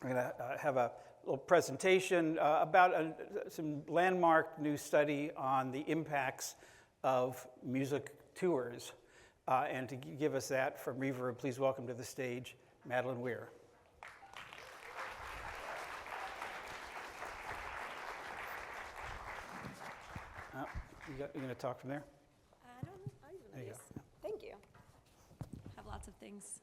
I'm going to have a little presentation about some landmark new study on the impacts of music tours. And to give us that from REVERB, please welcome to the stage Madeline Weir. You're going to talk from there? I don't know. There you go. Thank you. Have lots of things.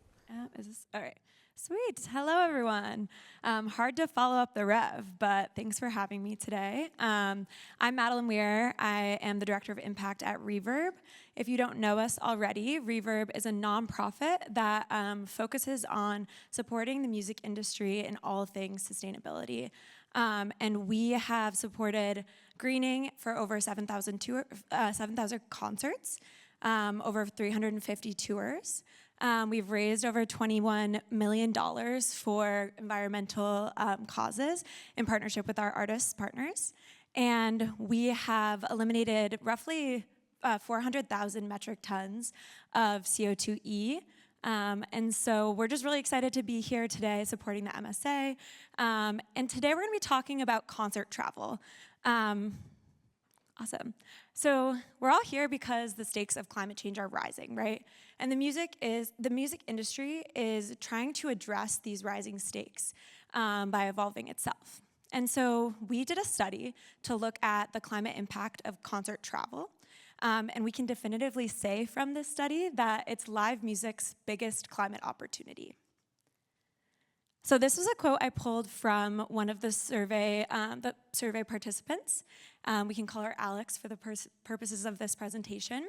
Is this all right? Sweet. Hello, everyone. Hard to follow up the Rev, but thanks for having me today. I'm Madeline Weir. I am the Director of Impact at REVERB. If you don't know us already, REVERB is a nonprofit that focuses on supporting the music industry in all things sustainability. And we have supported greening for over 7,000 concerts, over 350 tours. We've raised over $21 million for environmental causes in partnership with our artist partners. And we have eliminated roughly 400,000 metric tons of CO2e. And so we're just really excited to be here today supporting the MSA. And today we're going to be talking about concert travel. Awesome. So we're all here because the stakes of climate change are rising, right? And the music industry is trying to address these rising stakes by evolving itself. And so we did a study to look at the climate impact of concert travel. And we can definitively say from this study that it's live music's biggest climate opportunity. So this was a quote I pulled from one of the survey participants. We can call her Alex for the purposes of this presentation.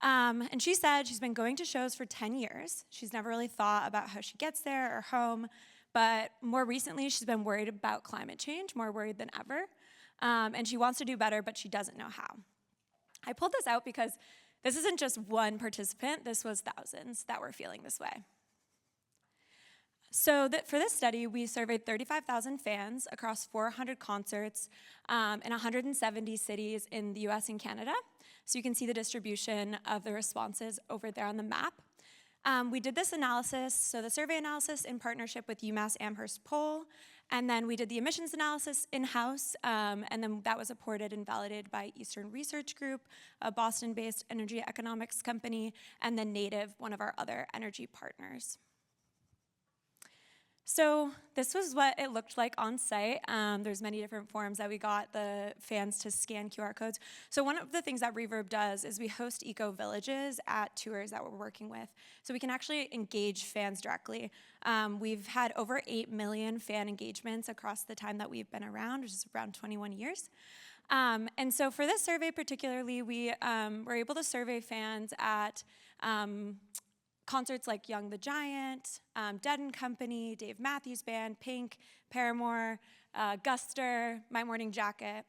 And she said she's been going to shows for 10 years. She's never really thought about how she gets there or home. But more recently, she's been worried about climate change, more worried than ever. And she wants to do better, but she doesn't know how. I pulled this out because this isn't just one participant. This was thousands that were feeling this way. So for this study, we surveyed 35,000 fans across 400 concerts in 170 cities in the US and Canada. So you can see the distribution of the responses over there on the map. We did this analysis, so the survey analysis in partnership with UMass Amherst Poll, and then we did the emissions analysis in-house, and then that was supported and validated by Eastern Research Group, a Boston-based energy economics company, and then Native, one of our other energy partners. So this was what it looked like on site. There's many different forms that we got the fans to scan QR codes. So one of the things that REVERB does is we host eco-villages at tours that we're working with. So we can actually engage fans directly. We've had over 8 million fan engagements across the time that we've been around, which is around 21 years. And so for this survey particularly, we were able to survey fans at concerts like Young the Giant, Dead & Company, Dave Matthews Band, Pink, Paramore, Guster, My Morning Jacket.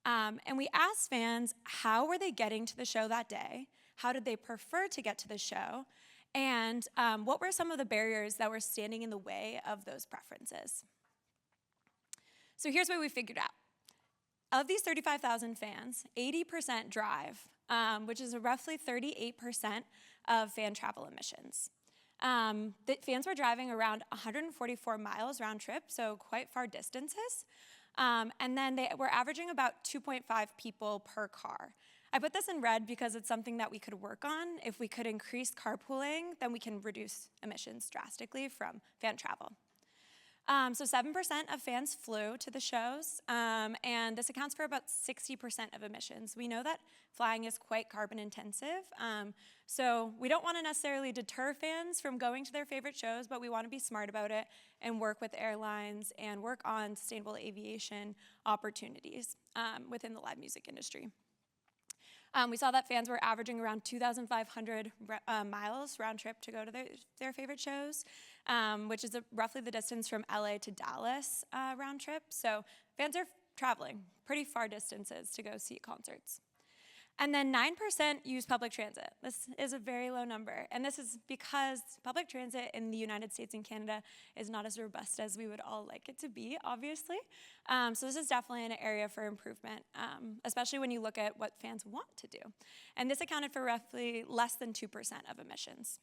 And we asked fans, how were they getting to the show that day? How did they prefer to get to the show? And what were some of the barriers that were standing in the way of those preferences? So here's what we figured out. Of these 35,000 fans, 80% drive, which is roughly 38% of fan travel emissions. The fans were driving around 144 miles round trip, so quite far distances. And then they were averaging about 2.5 people per car. I put this in red because it's something that we could work on. If we could increase carpooling, then we can reduce emissions drastically from fan travel. So 7% of fans flew to the shows, and this accounts for about 60% of emissions. We know that flying is quite carbon intensive, so we don't want to necessarily deter fans from going to their favorite shows, but we want to be smart about it and work with airlines and work on sustainable aviation opportunities within the live music industry. We saw that fans were averaging around 2,500 miles round trip to go to their favorite shows, which is roughly the distance from LA to Dallas round trip. So fans are traveling pretty far distances to go see concerts. And then 9% use public transit. This is a very low number. And this is because public transit in the United States and Canada is not as robust as we would all like it to be, obviously. So this is definitely an area for improvement, especially when you look at what fans want to do. And this accounted for roughly less than 2% of emissions.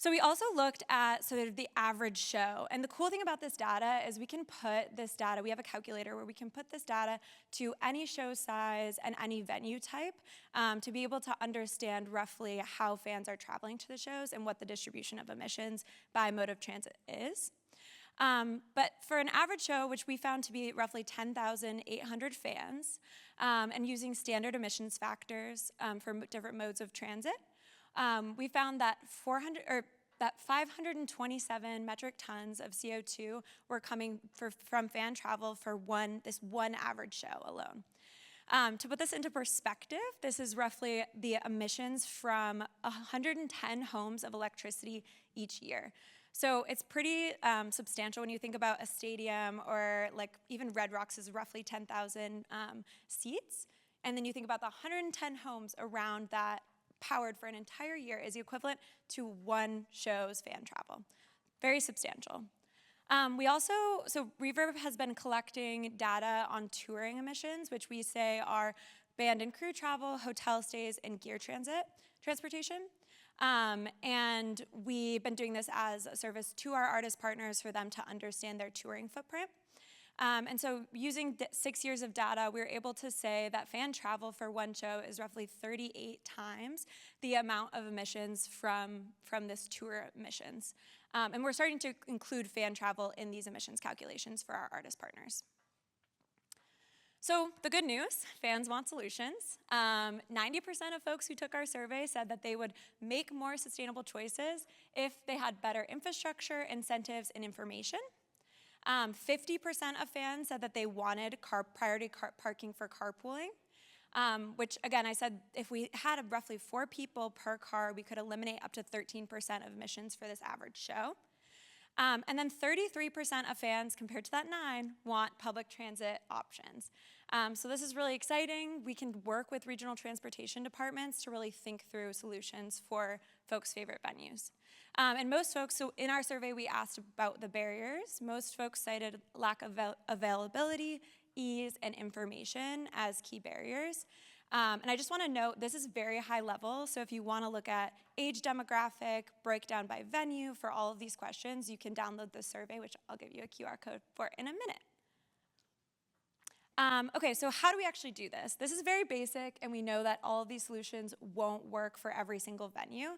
So we also looked at sort of the average show. And the cool thing about this data is we can put this data, we have a calculator where we can put this data to any show size and any venue type to be able to understand roughly how fans are traveling to the shows and what the distribution of emissions by mode of transit is. But for an average show, which we found to be roughly 10,800 fans, and using standard emissions factors for different modes of transit, we found that 527 metric tons of CO2 were coming from fan travel for this one average show alone. To put this into perspective, this is roughly the emissions from 110 homes of electricity each year. So it's pretty substantial when you think about a stadium, or like even Red Rocks is roughly 10,000 seats. And then you think about the 110 homes around that powered for an entire year is the equivalent to one show's fan travel. Very substantial. So REVERB has been collecting data on touring emissions, which we say are band and crew travel, hotel stays, and gear transportation. And we've been doing this as a service to our artist partners for them to understand their touring footprint. And so using 6 years of data, we were able to say that fan travel for one show is roughly 38 times the amount of emissions from this tour emissions. And we're starting to include fan travel in these emissions calculations for our artist partners. So the good news, fans want solutions. 90% of folks who took our survey said that they would make more sustainable choices if they had better infrastructure, incentives, and information. 50% of fans said that they wanted priority parking for carpooling, which again, I said if we had roughly 4 people per car, we could eliminate up to 13% of emissions for this average show. And then 33% of fans, compared to that 9, want public transit options. So this is really exciting. We can work with regional transportation departments to really think through solutions for folks' favorite venues. And most folks, so in our survey we asked about the barriers. Most folks cited lack of availability, ease, and information as key barriers. And I just want to note, this is very high level, so if you want to look at age demographic, breakdown by venue for all of these questions, you can download the survey, which I'll give you a QR code for in a minute. Okay, so how do we actually do this? This is very basic, and we know that all of these solutions won't work for every single venue,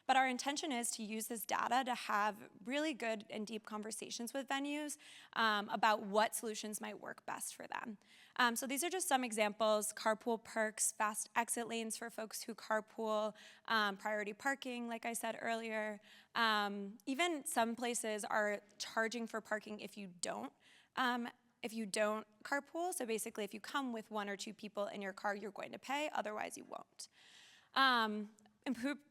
but our intention is to use this data to have really good and deep conversations with venues about what solutions might work best for them. So these are just some examples: carpool perks, fast exit lanes for folks who carpool, priority parking, like I said earlier. Even some places are charging for parking if you don't carpool. So basically, if you come with 1 or 2 people in your car, you're going to pay, otherwise you won't.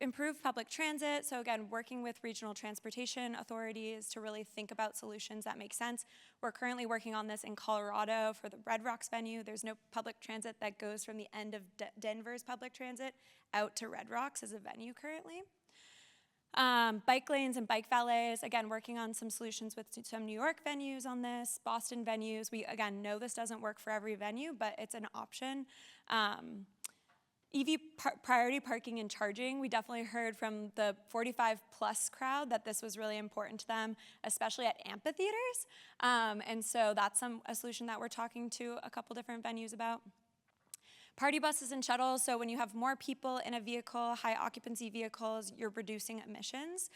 Improve public transit. So again, working with regional transportation authorities to really think about solutions that make sense. We're currently working on this in Colorado for the Red Rocks venue. There's no public transit that goes from the end of Denver's public transit out to Red Rocks as a venue currently. Bike lanes and bike valets, again, working on some solutions with some New York venues on this, Boston venues. We, again, know this doesn't work for every venue, but it's an option. EV priority parking and charging, we definitely heard from the 45 plus crowd that this was really important to them, especially at amphitheaters. And so that's a solution that we're talking to a couple different venues about. Party buses and shuttles, so when you have more people in a vehicle, high occupancy vehicles, you're reducing emissions.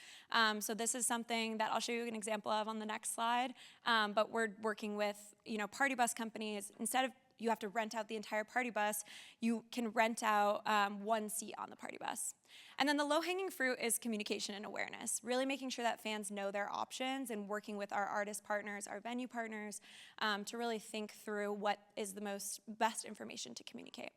So this is something that I'll show you an example of on the next slide, but we're working with party bus companies. Instead of you have to rent out the entire party bus, you can rent out 1 seat on the party bus. And then the low-hanging fruit is communication and awareness, really making sure that fans know their options and working with our artist partners, our venue partners, to really think through what is the best information to communicate.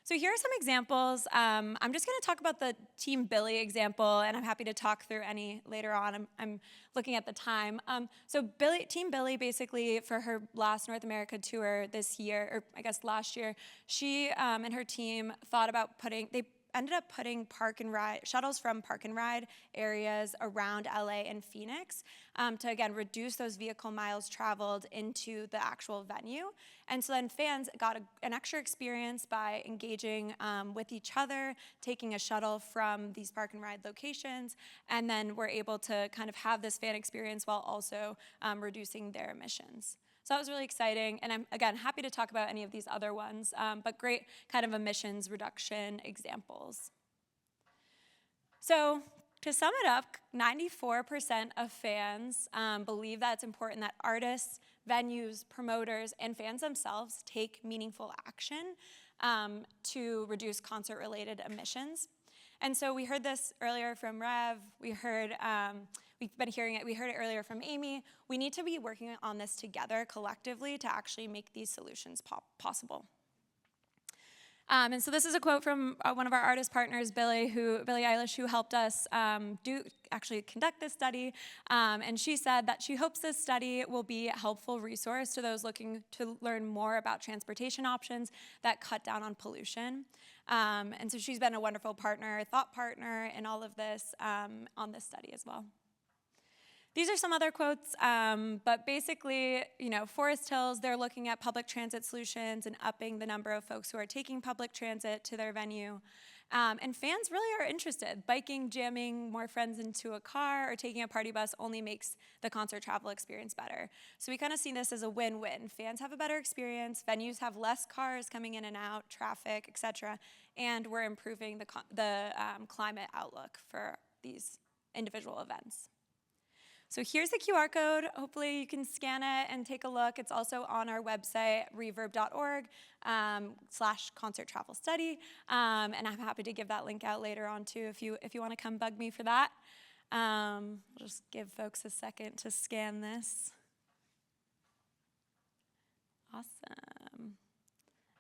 So here are some examples. I'm just going to talk about the Team Billy example, and I'm happy to talk through any later on. I'm looking at the time. So Team Billy, basically, for her last North America tour this year, or I guess last year, she and her team thought about ended up putting shuttles from park and ride areas around LA and Phoenix to, again, reduce those vehicle miles traveled into the actual venue. And so then fans got an extra experience by engaging with each other, taking a shuttle from these park and ride locations, and then were able to kind of have this fan experience while also reducing their emissions. So that was really exciting, and I'm, again, happy to talk about any of these other ones, but great kind of emissions reduction examples. So to sum it up, 94% of fans believe that it's important that artists, venues, promoters, and fans themselves take meaningful action to reduce concert-related emissions. And so we heard this earlier from Rev, we've been hearing it, we heard it earlier from Amy. We need to be working on this together collectively to actually make these solutions possible. And so this is a quote from one of our artist partners, Billie Eilish, who helped us conduct this study. And she said that she hopes this study will be a helpful resource to those looking to learn more about transportation options that cut down on pollution. And so she's been a wonderful partner, thought partner in all of this on this study as well. These are some other quotes, but basically, Forest Hills, they're looking at public transit solutions and upping the number of folks who are taking public transit to their venue. And fans really are interested. Biking, jamming more friends into a car, or taking a party bus only makes the concert travel experience better. So we kind of see this as a win-win. Fans have a better experience, venues have less cars coming in and out, traffic, et cetera, and we're improving the climate outlook for these individual events. So here's the QR code. Hopefully you can scan it and take a look. It's also on our website, reverb.org/concert travel study. And I'm happy to give that link out later on too if you want to come bug me for that. I'll just give folks a second to scan this. Awesome.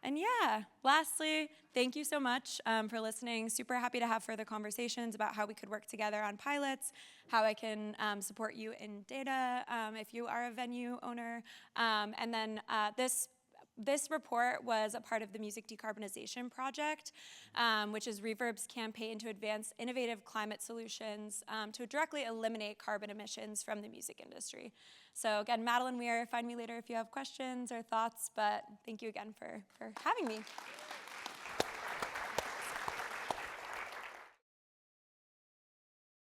And yeah, lastly, thank you so much for listening. Super happy to have further conversations about how we could work together on pilots, how I can support you in data if you are a venue owner. And then this report was a part of the Music Decarbonization Project, which is REVERB's campaign to advance innovative climate solutions to directly eliminate carbon emissions from the music industry. So again, Madeline Weir, find me later if you have questions or thoughts, but thank you again for having me.